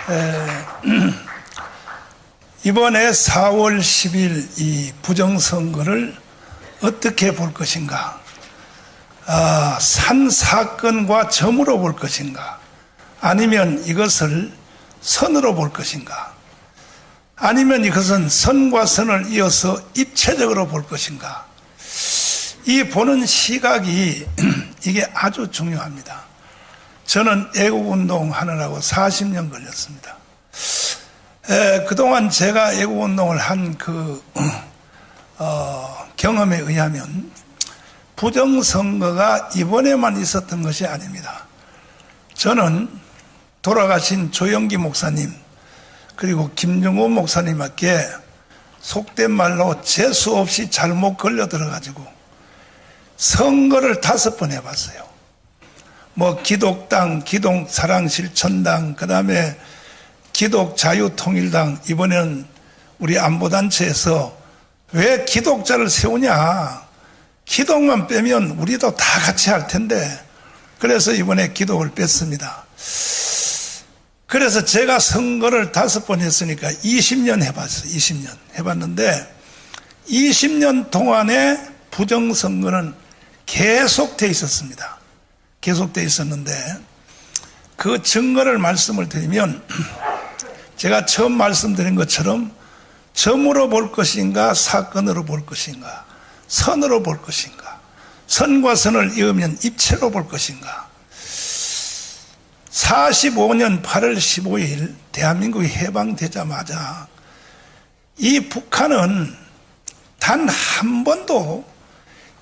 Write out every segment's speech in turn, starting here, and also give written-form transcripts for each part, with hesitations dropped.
안녕하십니까. 이번에 4월 10일 이 부정선거를 어떻게 볼 것인가, 산 사건과 점으로 볼 것인가, 아니면 이것을 선으로 볼 것인가, 아니면 이것은 선과 선을 이어서 입체적으로 볼 것인가, 이 보는 시각이 이게 아주 중요합니다. 저는 애국운동 하느라고 40년 걸렸습니다. 그동안 제가 애국운동을 한 경험에 의하면 부정선거가 이번에만 있었던 것이 아닙니다. 저는 돌아가신 조영기 목사님 그리고 김정호 목사님께 속된 말로 재수 없이 잘못 걸려 들어가지고 선거를 5번 해봤어요. 기독당, 기독사랑실천당, 그 다음에 기독자유통일당, 이번에는 우리 안보단체에서 왜 기독자를 세우냐, 기독만 빼면 우리도 다 같이 할 텐데, 그래서 이번에 기독을 뺐습니다. 그래서 제가 선거를 5번 했으니까 20년 해봤어요. 20년 해봤는데 20년 동안에 부정선거는 계속돼 있었습니다. 계속돼 있었는데 그 증거를 말씀을 드리면, 제가 처음 말씀드린 것처럼 점으로 볼 것인가, 사건으로 볼 것인가, 선으로 볼 것인가, 선과 선을 이으면 입체로 볼 것인가. 45년 8월 15일 대한민국이 해방되자마자 이 북한은 단 한 번도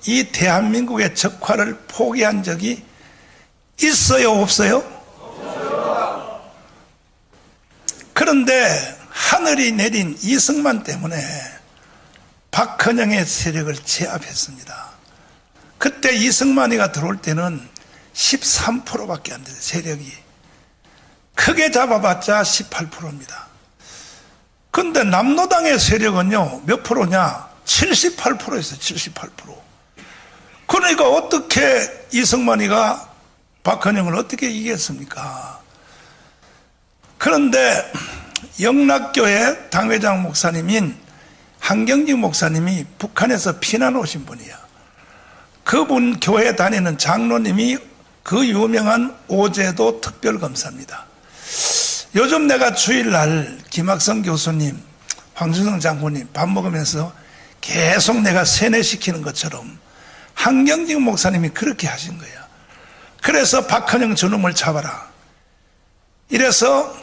이 대한민국의 적화를 포기한 적이 있어요, 없어요? 없어요. 그런데 하늘이 내린 이승만 때문에 박헌영의 세력을 제압했습니다. 그때 이승만이가 들어올 때는 13%밖에 안 돼요. 세력이 크게 잡아봤자 18%입니다. 그런데 남로당의 세력은요 몇 프로냐? 78%였어요. 78%. 그러니까 어떻게 이승만이가 박헌영을 어떻게 이겼습니까? 그런데 영락교회 당회장 목사님인 한경직 목사님이 북한에서 피난 오신 분이야. 그분 교회 다니는 장로님이 그 유명한 오제도 특별검사입니다. 요즘 내가 주일날 김학성 교수님, 황준성 장군님 밥 먹으면서 계속 내가 세뇌시키는 것처럼 한경직 목사님이 그렇게 하신 거야. 그래서 박헌영 저놈을 잡아라. 이래서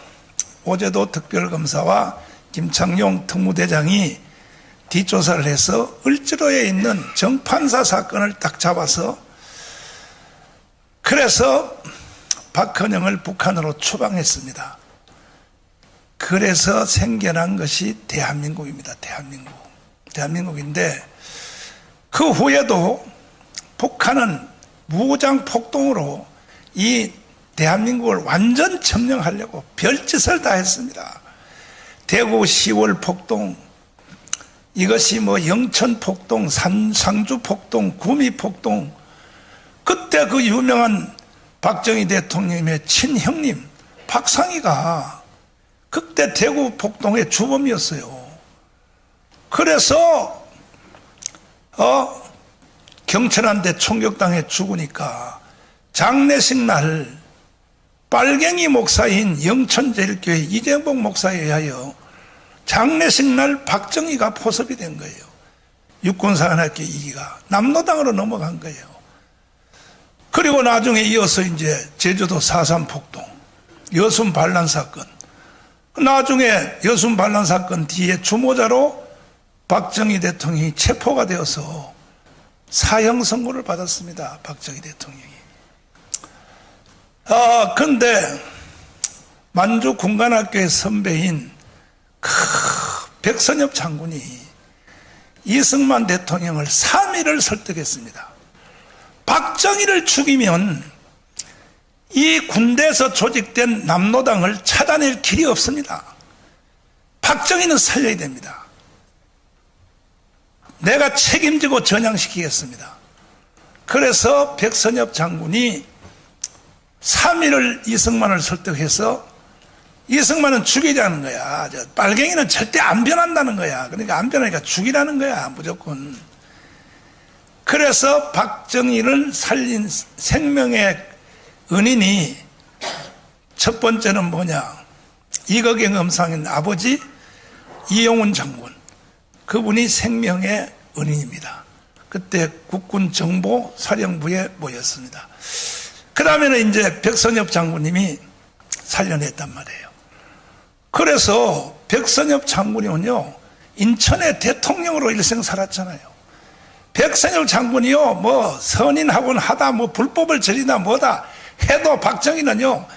오제도 특별검사와 김창룡 특무대장이 뒷조사를 해서 을지로에 있는 정판사 사건을 딱 잡아서, 그래서 박헌영을 북한으로 추방했습니다. 그래서 생겨난 것이 대한민국입니다. 대한민국인데 그 후에도 북한은 무장 폭동으로 이 대한민국을 완전 점령하려고 별짓을 다 했습니다. 대구 10월 폭동, 이것이 영천 폭동, 상주 폭동, 구미 폭동, 그때 그 유명한 박정희 대통령의 친형님 박상희가 그때 대구 폭동의 주범이었어요. 그래서 경찰한테 총격당해 죽으니까 장례식 날 빨갱이 목사인 영천제일교회 이재복 목사에 의하여 장례식 날 박정희가 포섭이 된 거예요. 육군사관학교 2기가 남로당으로 넘어간 거예요. 그리고 나중에 이어서 이제 제주도 4.3 폭동, 여순 반란 사건, 나중에 여순 반란 사건 뒤에 주모자로 박정희 대통령이 체포가 되어서 사형 선고를 받았습니다. 박정희 대통령이. 그런데 만주 군관학교의 선배인 백선엽 장군이 이승만 대통령을 3일을 설득했습니다. 박정희를 죽이면 이 군대에서 조직된 남로당을 찾아낼 길이 없습니다. 박정희는 살려야 됩니다. 내가 책임지고 전향시키겠습니다. 그래서 백선엽 장군이 3일을 이승만을 설득해서 이승만은 죽이자는 거야. 빨갱이는 절대 안 변한다는 거야. 그러니까 안 변하니까 죽이라는 거야, 무조건. 그래서 박정희를 살린 생명의 은인이 첫 번째는 뭐냐? 이거경 음상인 아버지 이용훈 장군. 그분이 생명의 은인입니다. 그때 국군 정보 사령부에 모였습니다. 그 다음에는 이제 백선엽 장군님이 살려냈단 말이에요. 그래서 백선엽 장군이요, 인천의 대통령으로 일생 살았잖아요. 백선엽 장군이요, 뭐 선인하곤 하다, 뭐 불법을 저리다 뭐다 해도 박정희는요,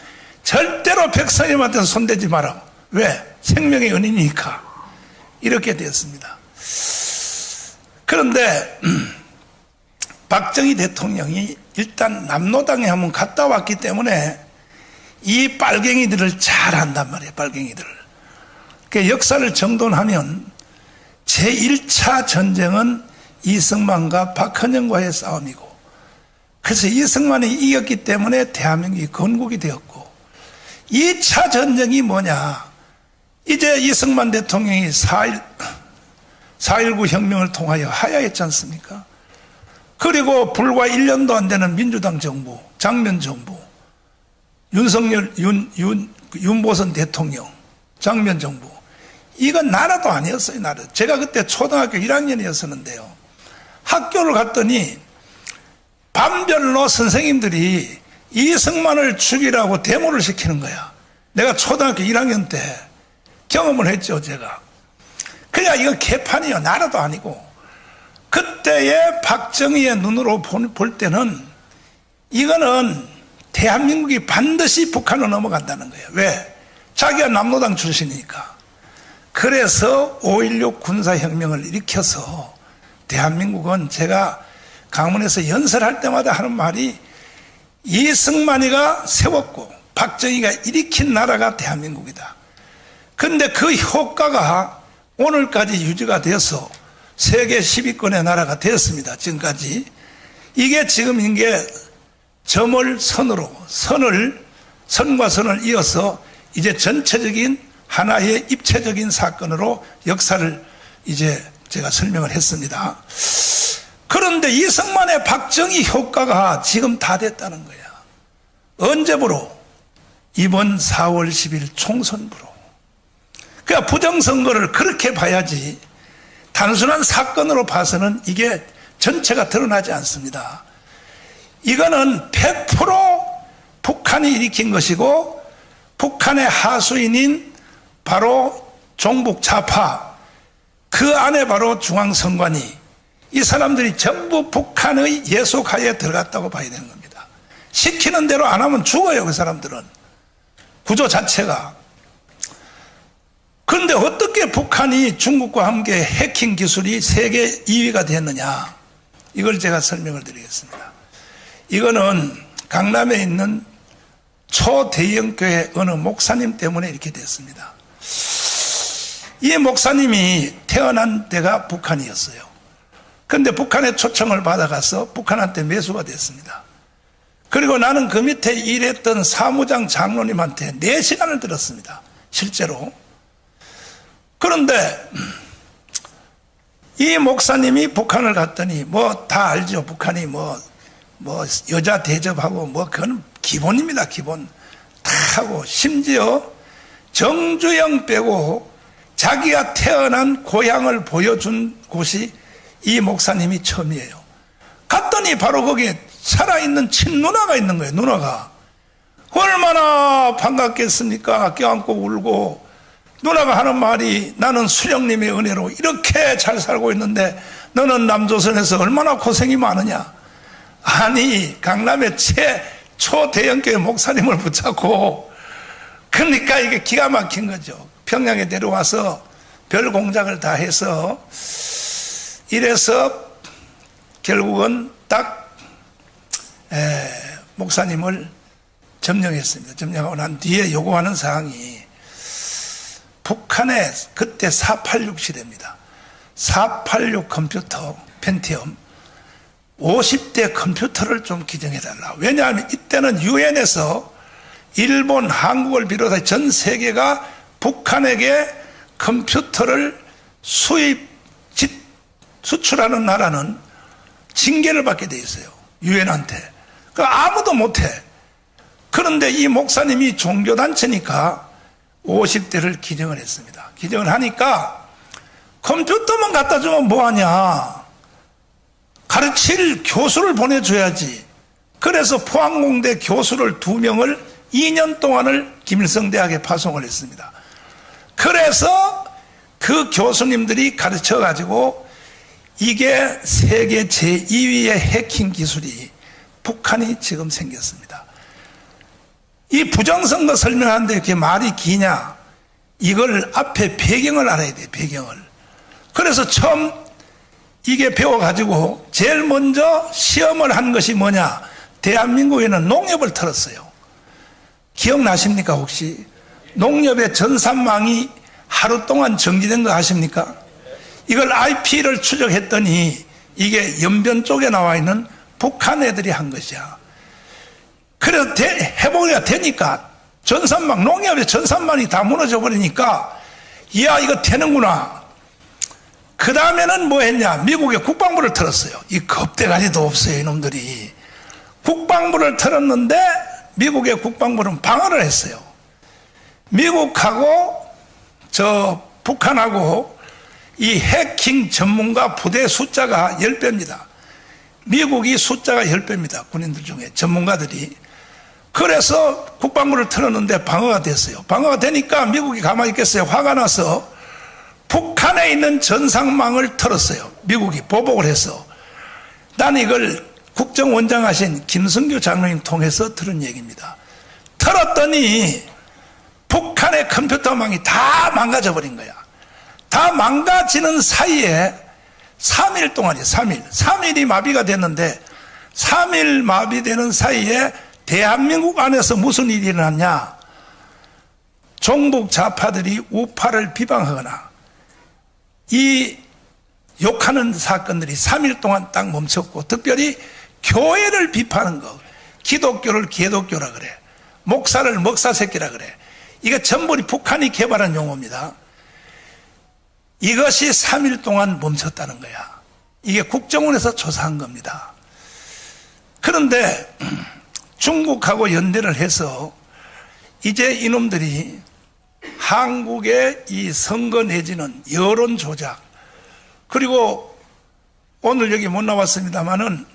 절대로 백선엽한테는 손대지 마라. 왜? 생명의 은인이니까. 이렇게 됐습니다. 그런데 박정희 대통령이 일단 남로당에 한번 갔다 왔기 때문에 이 빨갱이들을 잘 안단 말이에요. 빨갱이들을. 그 역사를 정돈하면 제1차 전쟁은 이승만과 박헌영과의 싸움이고, 그래서 이승만이 이겼기 때문에 대한민국이 건국이 되었고, 2차 전쟁이 뭐냐? 이제 이승만 대통령이 4.19 혁명을 통하여 하야했지 않습니까? 그리고 불과 1년도 안 되는 민주당 정부, 장면 정부, 윤석열, 윤보선 대통령, 장면 정부. 이건 나라도 아니었어요, 나라. 제가 그때 초등학교 1학년이었었는데요. 학교를 갔더니 반별로 선생님들이 이승만을 죽이라고 데모를 시키는 거야. 내가 초등학교 1학년 때 경험을 했죠, 제가. 그냥 이건 개판이요, 나라도 아니고. 그때의 박정희의 눈으로 볼 때는 이거는 대한민국이 반드시 북한으로 넘어간다는 거예요. 왜? 자기가 남로당 출신이니까. 그래서 5.16 군사혁명을 일으켜서 대한민국은, 제가 강원에서 연설할 때마다 하는 말이, 이승만이가 세웠고 박정희가 일으킨 나라가 대한민국이다. 그런데 그 효과가 오늘까지 유지가 되어서 세계 10위권의 나라가 되었습니다. 지금까지. 이게 지금 이게 점을 선으로, 선과 선을 이어서 이제 전체적인 하나의 입체적인 사건으로 역사를 이제 제가 설명을 했습니다. 그런데 이승만의 박정희 효과가 지금 다 됐다는 거야. 언제부로? 이번 4월 10일 총선부로. 그러니까 부정선거를 그렇게 봐야지, 단순한 사건으로 봐서는 이게 전체가 드러나지 않습니다. 이거는 100% 북한이 일으킨 것이고, 북한의 하수인인 바로 종북 좌파, 그 안에 바로 중앙선관위, 이 사람들이 전부 북한의 예속하에 들어갔다고 봐야 되는 겁니다. 시키는 대로 안 하면 죽어요, 그 사람들은. 구조 자체가. 그런데 어떻게 북한이 중국과 함께 해킹 기술이 세계 2위가 됐느냐, 이걸 제가 설명을 드리겠습니다. 이거는 강남에 있는 초대형교회 어느 목사님 때문에 이렇게 됐습니다. 이 목사님이 태어난 데가 북한이었어요. 그런데 북한의 초청을 받아가서 북한한테 매수가 됐습니다. 그리고 나는 그 밑에 일했던 사무장 장로님한테 4시간을 들었습니다, 실제로. 그런데 이 목사님이 북한을 갔더니 뭐 다 알죠. 북한이 뭐 여자 대접하고 뭐 그건 기본입니다, 기본. 다 하고, 심지어 정주영 빼고 자기가 태어난 고향을 보여준 곳이 이 목사님이 처음이에요. 갔더니 바로 거기에 살아있는 친누나가 있는 거예요. 누나가 얼마나 반갑겠습니까? 껴안고 울고, 누나가 하는 말이, 나는 수령님의 은혜로 이렇게 잘 살고 있는데 너는 남조선에서 얼마나 고생이 많으냐. 아니, 강남의 초대형교회 목사님을 붙잡고, 그러니까 이게 기가 막힌 거죠. 평양에 내려와서 별 공작을 다 해서, 이래서 결국은 딱 목사님을 점령했습니다. 점령하고 난 뒤에 요구하는 사항이, 북한에 그때 486 시대입니다. 486 컴퓨터 펜티엄 50대 컴퓨터를 좀 기증해달라. 왜냐하면 이때는 유엔에서 일본, 한국을 비롯해 전 세계가 북한에게 컴퓨터를 수출하는 나라는 징계를 받게 돼 있어요. 유엔한테. 그러니까 아무도 못해. 그런데 이 목사님이 종교단체니까 50대를 기증을 했습니다. 기증을 하니까 컴퓨터만 갖다 주면 뭐하냐. 가르칠 교수를 보내줘야지. 그래서 포항공대 교수를 2명을 2년 동안을 김일성대학에 파송을 했습니다. 그래서 그 교수님들이 가르쳐가지고 이게 세계 제2위의 해킹 기술이 북한이 지금 생겼습니다. 이 부정선거 설명하는데 이렇게 말이 기냐? 이걸 앞에 배경을 알아야 돼요. 배경을. 그래서 처음 이게 배워가지고 제일 먼저 시험을 한 것이 뭐냐? 대한민국에는 농협을 털었어요. 기억나십니까 혹시? 농협의 전산망이 하루 동안 정지된 거 아십니까? 이걸 IP를 추적했더니 이게 연변 쪽에 나와 있는 북한 애들이 한 것이야. 그래서 해보기가 되니까 전산망, 농협의 전산망이 다 무너져 버리니까 이야 이거 되는구나. 그 다음에는 뭐 했냐? 미국의 국방부를 털었어요. 이 겁대가리도 없어요 이놈들이. 국방부를 털었는데 미국의 국방부는 방어를 했어요. 미국하고 북한하고 이 해킹 전문가 부대 숫자가 10배입니다. 미국이 숫자가 10배입니다. 군인들 중에 전문가들이. 그래서 국방부를 틀었는데 방어가 됐어요. 방어가 되니까 미국이 가만히 있겠어요. 화가 나서 북한에 있는 전상망을 틀었어요. 미국이 보복을 해서. 나는 이걸 국정원장 하신 김승규 장로님 통해서 들은 얘기입니다. 틀었더니 북한의 컴퓨터망이 다 망가져 버린 거야. 다 망가지는 사이에 3일 동안이에요. 3일이 마비가 됐는데 3일 마비되는 사이에 대한민국 안에서 무슨 일이 일어났냐? 종북 좌파들이 우파를 비방하거나 이 욕하는 사건들이 3일 동안 딱 멈췄고, 특별히 교회를 비판하는 거, 기독교를 개독교라 그래, 목사를 먹사새끼라 그래, 이게 전부 북한이 개발한 용어입니다. 이것이 3일 동안 멈췄다는 거야. 이게 국정원에서 조사한 겁니다. 그런데 중국하고 연대를 해서 이제 이놈들이 한국의 이 선거 내지는 여론 조작, 그리고 오늘 여기 못 나왔습니다마는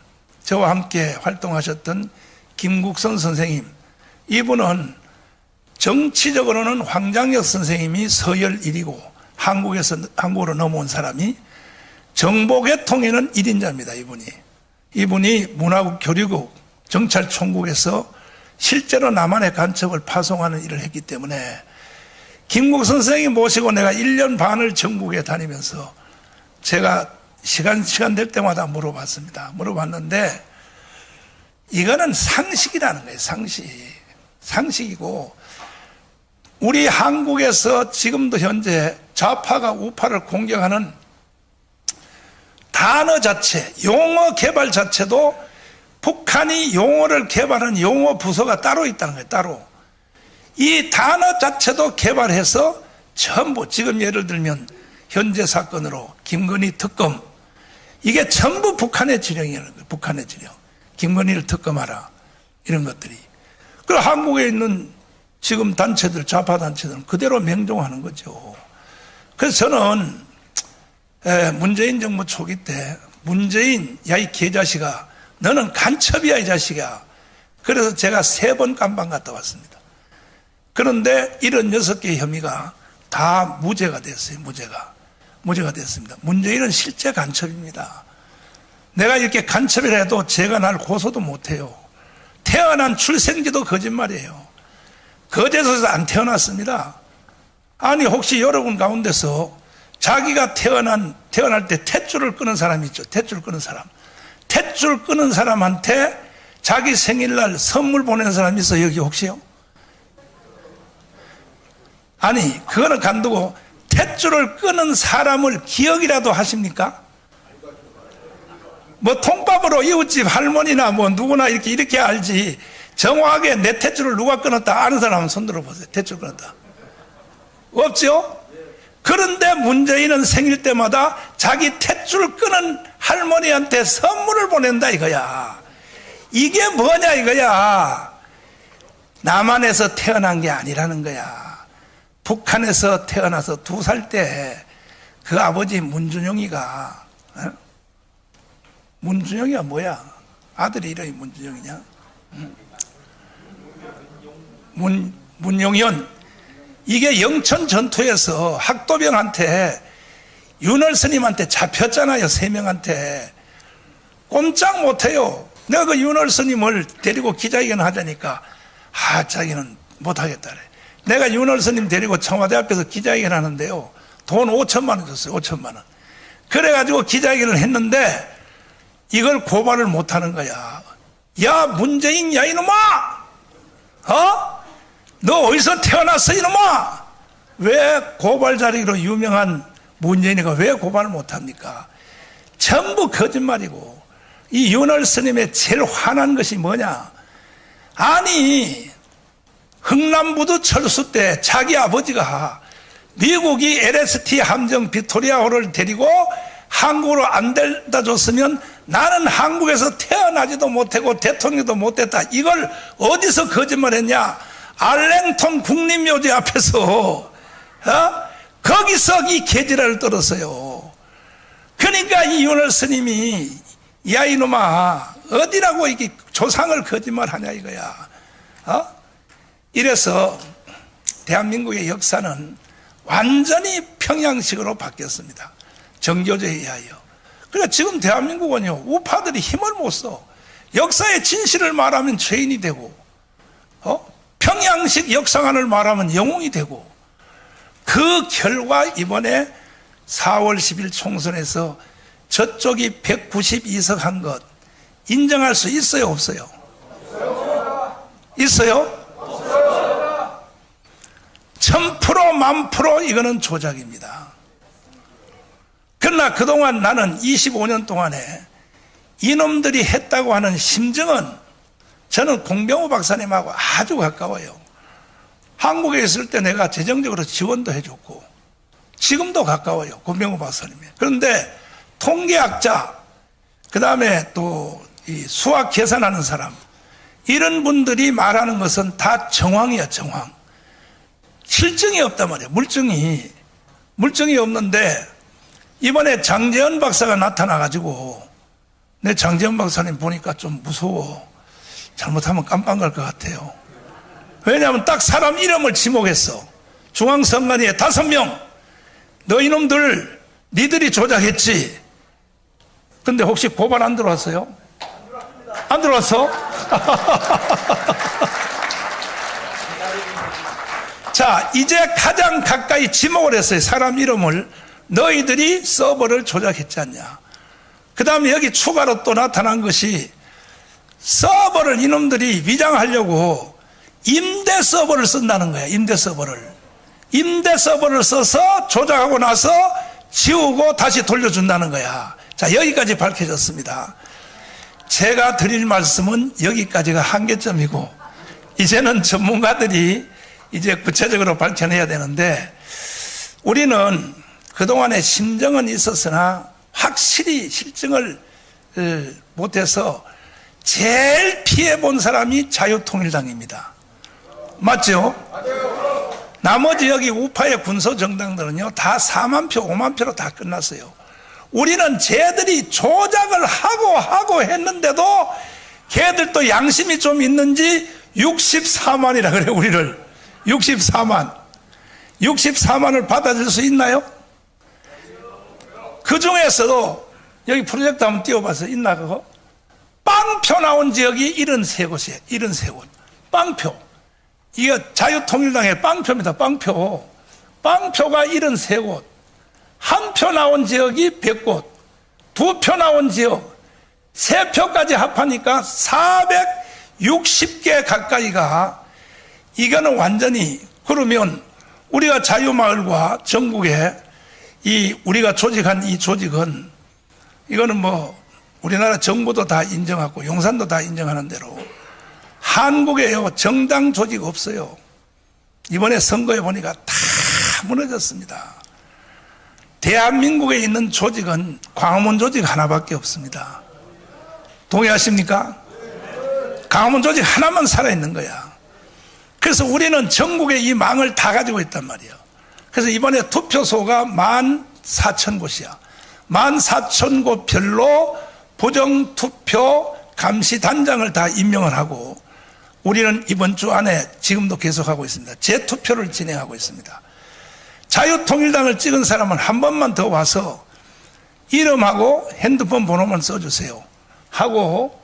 저와 함께 활동하셨던 김국선 선생님, 이분은 정치적으로는 황장혁 선생님이 서열 1위고 한국으로 넘어온 사람이, 정보계통에는 1인자입니다. 이분이 문화국, 교류국, 정찰총국에서 실제로 남한의 간첩을 파송하는 일을 했기 때문에 김국선 선생님 모시고 내가 1년 반을 전국에 다니면서 제가 시간 될 때마다 물어봤습니다. 물어봤는데 이거는 상식이라는 거예요. 상식이고, 우리 한국에서 지금도 현재 좌파가 우파를 공격하는 단어 자체, 용어 개발 자체도 북한이 용어를 개발한 용어 부서가 따로 있다는 거예요. 따로. 이 단어 자체도 개발해서 전부, 지금 예를 들면 현재 사건으로 김건희 특검, 이게 전부 북한의 지령이라는 거예요. 북한의 지령. 김건희를 특검하라, 이런 것들이. 그리고 한국에 있는 지금 단체들, 좌파 단체들은 그대로 명종하는 거죠. 그래서 저는 문재인 정부 초기 때 문재인, 야 이 개자식아, 너는 간첩이야 이 자식아. 그래서 제가 3번 감방 갔다 왔습니다. 그런데 76개의 혐의가 다 무죄가 됐어요. 무죄가 됐습니다. 문재인은 실제 간첩입니다. 내가 이렇게 간첩이라 해도 제가 날 고소도 못해요. 태어난 출생지도 거짓말이에요. 거제도에서 안 태어났습니다. 아니 혹시 여러분 가운데서 자기가 태어날 때 탯줄을 끄는 사람이 있죠. 탯줄 끄는 사람한테 자기 생일날 선물 보내는 사람이 있어요. 여기 혹시요? 아니 그거는 간두고 탯줄을 끄는 사람을 기억이라도 하십니까? 뭐 통밥으로 tet주로 이웃집 할머니나 뭐 누구나 이렇게 알지. 정확하게 내 탯줄을 누가 끊었다 아는 사람은 손들어 보세요. 탯줄 끊었다. 없죠? 그런데 문재인은 생일 때마다 자기 탯줄 끊은 할머니한테 선물을 보낸다 이거야. 이게 뭐냐 이거야. 남한에서 태어난 게 아니라는 거야. 북한에서 태어나서 2살 때 그 아버지 문준용이가, 문준용이가 뭐야? 아들이 이름이 문준용이냐? 문용현. 이게 영천 전투에서 학도병한테 윤월 스님한테 잡혔잖아요. 3명한테. 꼼짝 못해요. 내가 그 윤월 스님을 데리고 기자회견 하자니까 자기는 못하겠다 그래. 내가 윤월 스님 데리고 청와대 앞에서 기자회견 하는데요, 돈 5천만 원 줬어요. 5천만 원. 그래가지고 기자회견을 했는데 이걸 고발을 못하는 거야. 야 문재인, 야 이놈아, 너 어디서 태어났어 이놈아? 왜 고발 자리로 유명한 문재인이가 왜 고발을 못합니까? 전부 거짓말이고. 이 윤월 스님의 제일 화난 것이 뭐냐? 아니 흥남부두 철수 때 자기 아버지가 미국이 LST 함정 빅토리아호를 데리고 한국으로 안 데려다 줬으면 나는 한국에서 태어나지도 못하고 대통령도 못됐다. 이걸 어디서 거짓말했냐? 알랭톤 국립묘지 앞에서 거기서 이 개지랄을 떨었어요. 그러니까 이 윤월 스님이 야 이놈아 어디라고 이게 조상을 거짓말하냐 이거야. 이래서 대한민국의 역사는 완전히 평양식으로 바뀌었습니다. 정교조에 의하여. 그러니까 지금 대한민국은요, 우파들이 힘을 못 써. 역사의 진실을 말하면 죄인이 되고, 평양식 역사관을 말하면 영웅이 되고, 그 결과 이번에 4월 10일 총선에서 저쪽이 192석 한 것 인정할 수 있어요, 없어요? 있어요? 1000%, 10,000% 이거는 조작입니다. 그러나 그동안 나는 25년 동안에 이놈들이 했다고 하는 심증은 저는 공병호 박사님하고 아주 가까워요. 한국에 있을 때 내가 재정적으로 지원도 해줬고 지금도 가까워요. 공병호 박사님이. 그런데 통계학자, 그 다음에 또 이 수학 계산하는 사람, 이런 분들이 말하는 것은 다 정황이야, 정황. 실증이 없단 말이에요. 물증이 없는데 이번에 장재현 박사가 나타나가지고 내 장재현 박사님 보니까 좀 무서워. 잘못하면 깜빵 갈 것 같아요. 왜냐하면 딱 사람 이름을 지목했어. 중앙선관위에 5명. 너 이놈들 니들이 조작했지. 근데 혹시 고발 안 들어왔어요? 안 들어왔어? 자, 이제 가장 가까이 지목을 했어요. 사람 이름을. 너희들이 서버를 조작했지 않냐. 그 다음에 여기 추가로 또 나타난 것이 서버를 이놈들이 위장하려고 임대 서버를 쓴다는 거야. 임대 서버를 써서 조작하고 나서 지우고 다시 돌려준다는 거야. 자, 여기까지 밝혀졌습니다. 제가 드릴 말씀은 여기까지가 한계점이고 이제는 전문가들이 이제 구체적으로 밝혀내야 되는데, 우리는 그동안의 심정은 있었으나 확실히 실증을 못해서 제일 피해본 사람이 자유통일당입니다. 맞죠? 나머지 여기 우파의 군소정당들은요 다 4만 표, 5만 표로 다 끝났어요. 우리는 쟤들이 조작을 하고 했는데도 걔들도 양심이 좀 있는지 64만이라 그래. 우리를 64만을 받아줄 수 있나요? 그 중에서도 여기 프로젝트 한번 띄워봐서 있나 그거? 빵표 나온 지역이 73곳이에요. 73곳. 빵표. 이거 자유통일당의 빵표입니다. 빵표가 73곳. 한 표 나온 지역이 100곳. 2표 나온 지역. 3표까지 합하니까 460개 가까이가, 이거는 완전히, 그러면 우리가 자유마을과 전국에 우리가 조직한 이 조직은, 이거는 뭐 우리나라 정부도 다 인정하고 용산도 다 인정하는 대로 한국에요 정당 조직 없어요. 이번에 선거에 보니까 다 무너졌습니다. 대한민국에 있는 조직은 광화문 조직 하나밖에 없습니다. 동의하십니까? 광화문 조직 하나만 살아있는 거야. 그래서 우리는 전국에 이 망을 다 가지고 있단 말이에요. 그래서 이번에 투표소가 14,000곳이야. 14,000곳별로 부정투표 감시단장을 다 임명을 하고 우리는 이번 주 안에 지금도 계속하고 있습니다. 재투표를 진행하고 있습니다. 자유통일당을 찍은 사람은 한 번만 더 와서 이름하고 핸드폰 번호만 써주세요 하고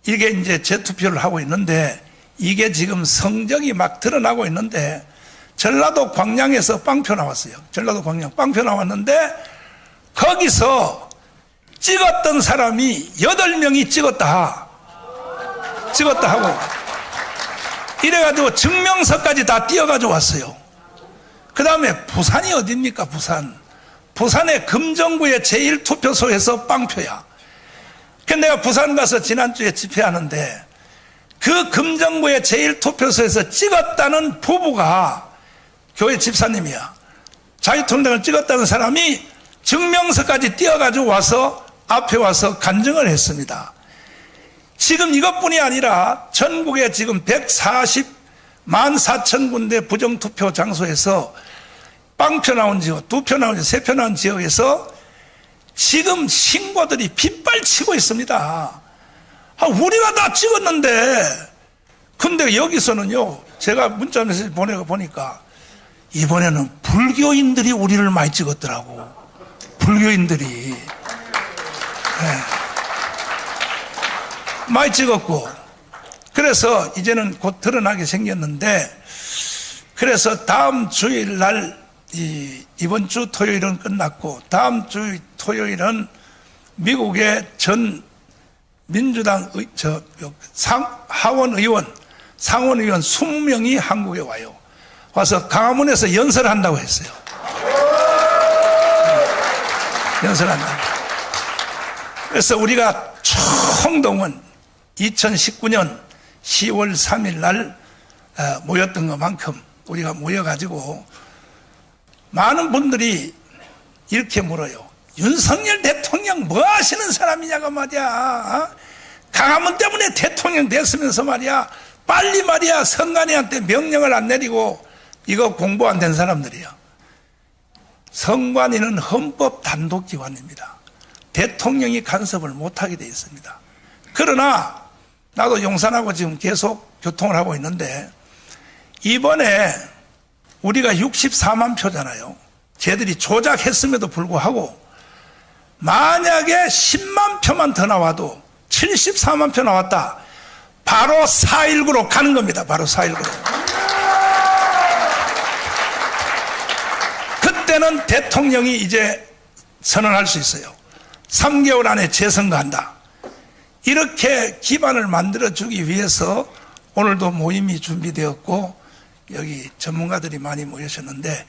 이게 이제 재투표를 하고 있는데 이게 지금 성적이 막 드러나고 있는데 전라도 광양에서 빵표 나왔어요. 전라도 광양 빵표 나왔는데 거기서 찍었던 사람이 8명이 찍었다 하고 이래가지고 증명서까지 다 띄어가지고 왔어요. 그 다음에 부산이 어딥니까? 부산의 금정구의 제1투표소에서 빵표야. 그래서 내가 부산 가서 지난주에 집회하는데 그 금정구의 제1투표소에서 찍었다는 부부가 교회 집사님이야. 자유통일당을 찍었다는 사람이 증명서까지 띄어가지고 와서 앞에 와서 간증을 했습니다. 지금 이것뿐이 아니라 전국에 지금 14,000군데 부정투표 장소에서 빵표 나온 지역, 2표 나온 지역, 3표 나온 지역에서 지금 신고들이 빗발치고 있습니다. 우리가 다 찍었는데 근데 여기서는요 제가 문자 메시지 보내고 보니까 이번에는 불교인들이 우리를 많이 찍었더라고. 불교인들이 많이 찍었고 그래서 이제는 곧 드러나게 생겼는데 그래서 다음 주일 날 이번 주 토요일은 끝났고 다음 주 토요일은 미국의 전 민주당 상원 의원 20명이 한국에 와요. 와서 강화문에서 연설한다고 했어요. 연설한다. 그래서 우리가 총동원 2019년 10월 3일 날 모였던 것만큼 우리가 모여가지고 많은 분들이 이렇게 물어요. 윤석열 대통령 뭐 하시는 사람이냐고 말이야. 강화문 때문에 대통령 됐으면서 말이야. 빨리 말이야 선관위한테 명령을 안 내리고 이거 공부 안 된 사람들이야. 선관위는 헌법 단독기관입니다. 대통령이 간섭을 못하게 되어 있습니다. 그러나 나도 용산하고 지금 계속 교통을 하고 있는데 이번에 우리가 64만 표잖아요. 쟤들이 조작했음에도 불구하고 만약에 10만 표만 더 나와도 74만 표 나왔다. 바로 4.19로 가는 겁니다. 바로 4.19로. 그때는 대통령이 이제 선언할 수 있어요. 3개월 안에 재선거한다. 이렇게 기반을 만들어주기 위해서 오늘도 모임이 준비되었고 여기 전문가들이 많이 모이셨는데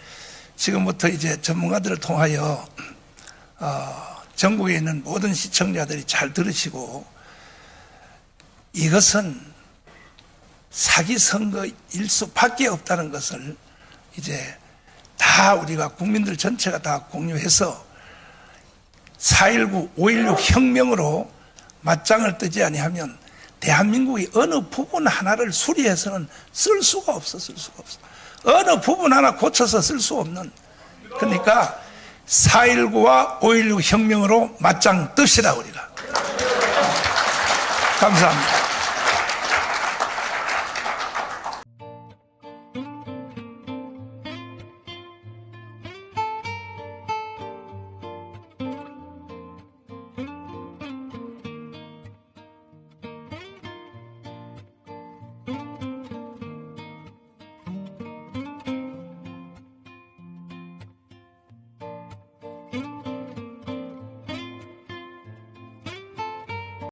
지금부터 이제 전문가들을 통하여 전국에 있는 모든 시청자들이 잘 들으시고 이것은 사기 선거일 수밖에 없다는 것을 이제 다 우리가 국민들 전체가 다 공유해서 4.19, 5.16 혁명으로 맞짱을 뜨지 아니하면 대한민국이 어느 부분 하나를 수리해서는 쓸 수가 없어. 어느 부분 하나 고쳐서 쓸 수 없는. 그러니까 4.19와 5.16 혁명으로 맞짱 뜹시다 우리가. 감사합니다.